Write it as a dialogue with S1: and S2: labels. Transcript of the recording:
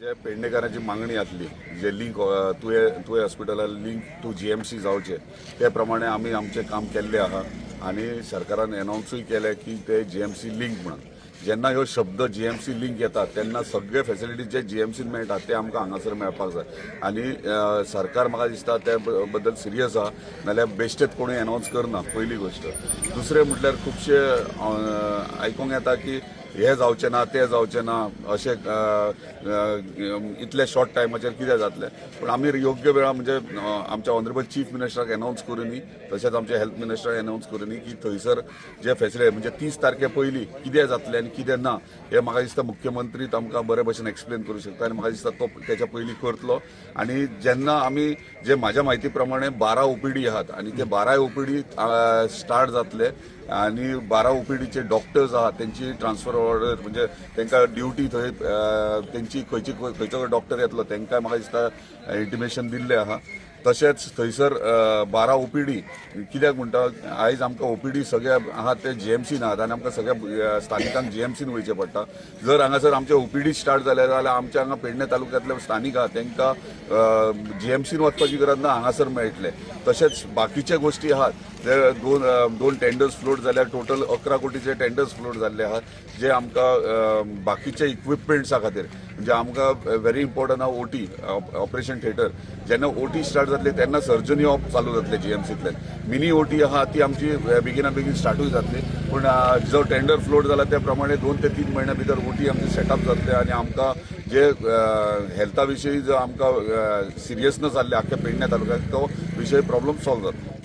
S1: जे पेडणेकारांची मागणी आसली जे लिंक तुवें हॉस्पिटलाक लिंक टू GMC जावचे ते प्रमाणे आमी आमचें काम केल्लें आहा आनी सरकारान अनाउन्सूय केलें की ते GMC लिंक म्हणून जेन्ना ह्यो शब्द GMC लिंक येता तेन्ना सगळे फॅसिलिटीज जे GMCन मेळटा ते आमकां हांगासर मेळपाक जाय आनी सरकार म्हाका दिसता ते बद्दल सिरियस आहा नाल्यार बेश्टेच कोणूय अनाउन्स करना पयली गोश्ट दुसरें म्हटल्यार खुबशे आयकूंक येता की हे जावचें ना ते जावचें ना अशें इतले शॉर्ट टायमाचेर कितें जातलें पूण आमी योग्य वेळा म्हणजे आमच्या ऑनरेबल चीफ मिनिस्टराक अनाउन्स करुनी तशेंच आमच्या हेल्थ मिनिस्टराक अनाउन्स करुनी की थंयसर जे फॅसिलिटी म्हणजे 30 तारखे पयलीं कितें जातलें आनी कितें ना हे म्हाका दिसता मुख्यमंत्री आमकां बरे भशेन एक्सप्लेन करूं शकता आनी म्हाका दिसता तो तेच्या पयलीं करतलो आनी जेन्ना आमी जे म्हाज्या म्हायती प्रमाणे 12 OPD आहात आनी ते 12 OPD स्टार्ट जातले आनी 12 OPDचे डॉक्टर्स आहात त्यांची ट्रान्सफर ऑर्डर म्हणजे तांकां ड्युटी थंय तेंची खंयचो डॉक्टर येतलो तांकां म्हाका दिसता इंटिमेशन दिल्लें आहा तशेंच थंयसर 12 OPD कित्याक म्हणटा आयज आमकां OPD सगळे आहात ते GMCन आहात आनी आमकां सगळ्या स्थानिकांक GMCन वयचें पडटा जर हांगासर आमचे OPD स्टार्ट जाले जाल्यार आमच्या हांगा पेडणे तालुक्यांतले स्थानिक आहात तांकां GMCन वचपाची गरज ना हांगासर मेळटले तशेंच बाकीचे गोश्टी आहात ते दोन टेंडर्स फ्लोट जाल्यार टोटल 11 कोटीचे टेंडर्स फ्लोट जाल्ले आहात जे आमकां बाकीचे इक्विपमेंट्सा खातीर म्हणजे आमकां व्हेरी इम्पॉर्टंट आहा OT ऑपरेशन थिएटर जेन्ना OT स्टार्ट जातले तेन्ना सर्जरी ऑफ चालू जातले GMCतल्यान मिनी OT आहा ती आमची बेगिना बेगीन स्टार्टूय जातली पूण जो टेंडर फ्लोट जाला त्या प्रमाणे 2 ते 3 म्हयन्या भितर OT आमचे सेटअप जातले आनी आमकां जे हेल्था विशयी जो आमकां सिरियसनस जाल्ले आख्या पेडणे तालुक्याक तो विशय प्रॉब्लेम सॉल्व जातलो